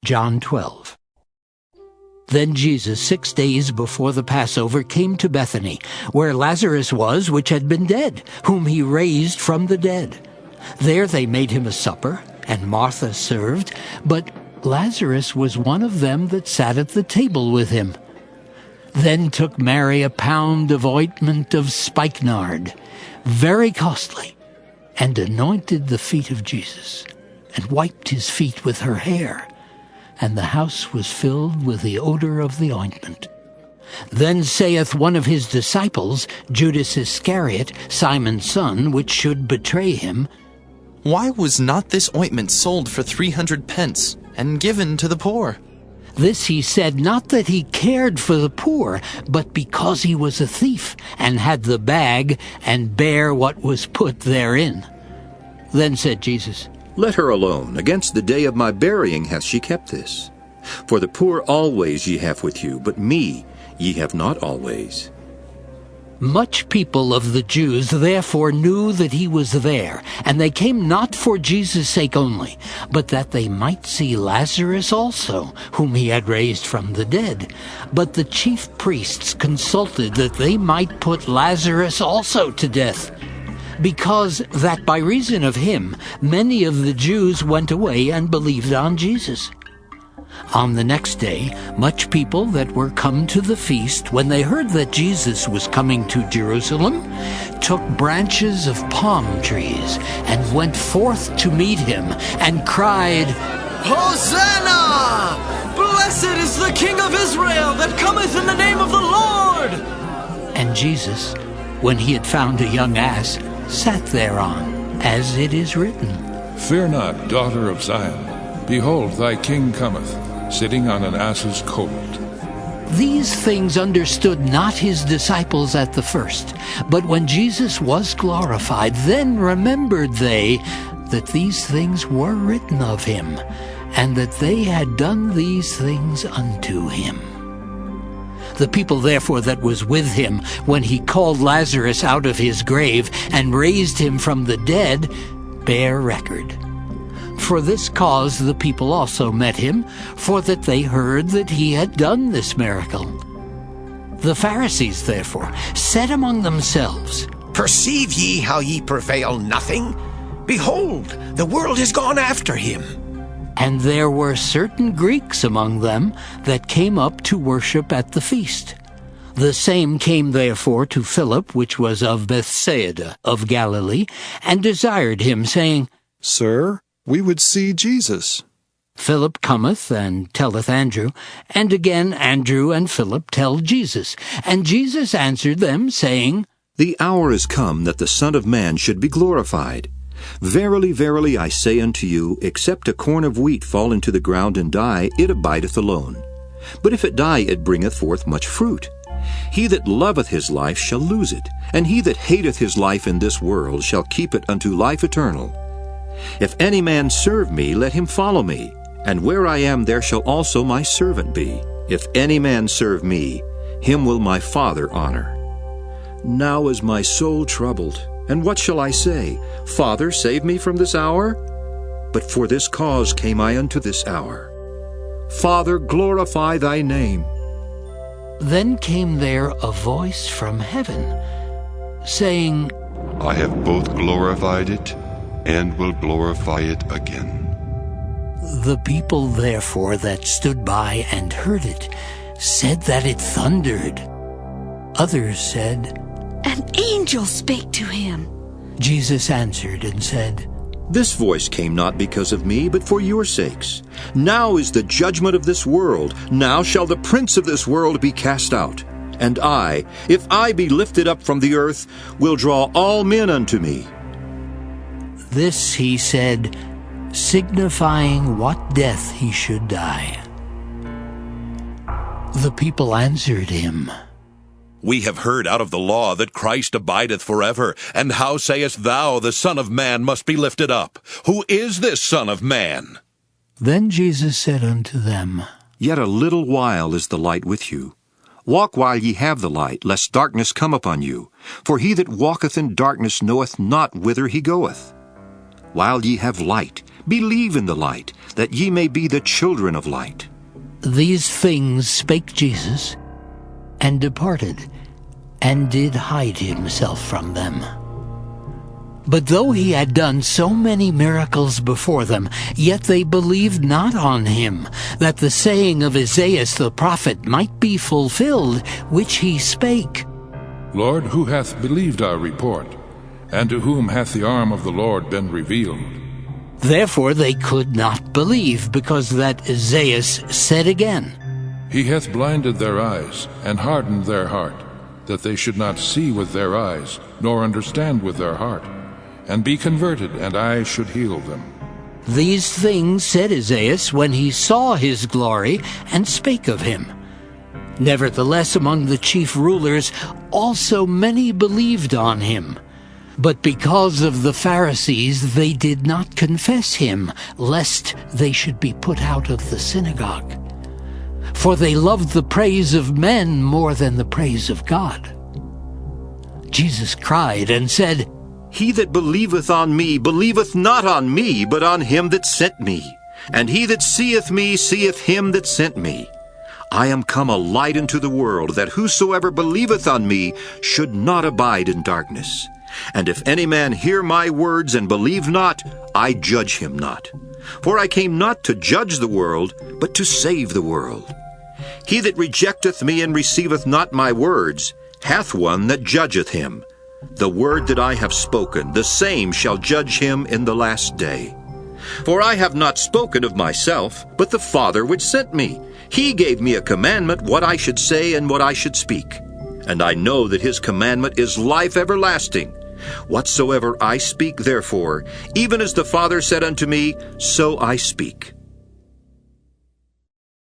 John 12. Then Jesus, 6 days before the Passover, came to Bethany, where Lazarus was, which had been dead, whom he raised from the dead. There they made him a supper, and Martha served, but Lazarus was one of them that sat at the table with him. Then took Mary a pound of ointment of spikenard, very costly, and anointed the feet of Jesus, and wiped his feet with her hair. And the house was filled with the odor of the ointment. Then saith one of his disciples, Judas Iscariot, Simon's son, which should betray him, Why was not this ointment sold for 300 pence, and given to the poor? This he said not that he cared for the poor, but because he was a thief, and had the bag, and bare what was put therein. Then said Jesus, Let her alone. Against the day of my burying hath she kept this. For the poor always ye have with you, but me ye have not always. Much people of the Jews therefore knew that he was there, and they came not for Jesus' sake only, but that they might see Lazarus also, whom he had raised from the dead. But the chief priests consulted that they might put Lazarus also to death, because that by reason of him many of the Jews went away and believed on Jesus. On the next day, much people that were come to the feast, when they heard that Jesus was coming to Jerusalem, took branches of palm trees, and went forth to meet him, and cried, Hosanna! Blessed is the King of Israel that cometh in the name of the Lord! And Jesus, when he had found a young ass, sat thereon, as it is written, Fear not, daughter of Zion. Behold, thy king cometh, sitting on an ass's colt. These things understood not his disciples at the first, but when Jesus was glorified, then remembered they that these things were written of him, and that they had done these things unto him. The people therefore that was with him, when he called Lazarus out of his grave, and raised him from the dead, bear record. For this cause the people also met him, for that they heard that he had done this miracle. The Pharisees therefore said among themselves, Perceive ye how ye prevail nothing? Behold, the world is gone after him. And there were certain Greeks among them that came up to worship at the feast. The same came therefore to Philip, which was of Bethsaida of Galilee, and desired him, saying, Sir, we would see Jesus. Philip cometh and telleth Andrew, and again Andrew and Philip tell Jesus. And Jesus answered them, saying, The hour is come that the Son of Man should be glorified. Verily, verily, I say unto you, except a corn of wheat fall into the ground and die, it abideth alone. But if it die, it bringeth forth much fruit. He that loveth his life shall lose it, and he that hateth his life in this world shall keep it unto life eternal. If any man serve me, let him follow me, and where I am there shall also my servant be. If any man serve me, him will my Father honor. Now is my soul troubled, and what shall I say? Father, save me from this hour? But for this cause came I unto this hour. Father, glorify thy name. Then came there a voice from heaven, saying, I have both glorified it, and will glorify it again. The people therefore that stood by and heard it said that it thundered. Others said, An angel spake to him. Jesus answered and said, This voice came not because of me, but for your sakes. Now is the judgment of this world. Now shall the prince of this world be cast out. And I, if I be lifted up from the earth, will draw all men unto me. This he said, signifying what death he should die. The people answered him, We have heard out of the law that Christ abideth forever. And how sayest thou, the Son of Man must be lifted up? Who is this Son of Man? Then Jesus said unto them, Yet a little while is the light with you. Walk while ye have the light, lest darkness come upon you. For he that walketh in darkness knoweth not whither he goeth. While ye have light, Believe in the light, that ye may be the children of light. These things spake Jesus, and departed, and did hide himself from them. But though he had done so many miracles before them, yet they believed not on him, that the saying of Isaiah the prophet might be fulfilled, which he spake. Lord, who hath believed our report? And to whom hath the arm of the Lord been revealed? Therefore they could not believe, because that Isaiah said again, He hath blinded their eyes, and hardened their heart, that they should not see with their eyes, nor understand with their heart, and be converted, and I should heal them. These things said Isaiah when he saw his glory, and spake of him. Nevertheless, among the chief rulers also many believed on him. But because of the Pharisees they did not confess him, lest they should be put out of the synagogue. For they loved the praise of men more than the praise of God. Jesus cried and said, He that believeth on me believeth not on me, but on him that sent me. And he that seeth me seeth him that sent me. I am come a light into the world, that whosoever believeth on me should not abide in darkness. And if any man hear my words and believe not, I judge him not. For I came not to judge the world, but to save the world. He that rejecteth me and receiveth not my words hath one that judgeth him. The word that I have spoken, the same shall judge him in the last day. For I have not spoken of myself, but the Father which sent me. He gave me a commandment what I should say and what I should speak. And I know that his commandment is life everlasting. Whatsoever I speak, therefore, even as the Father said unto me, so I speak.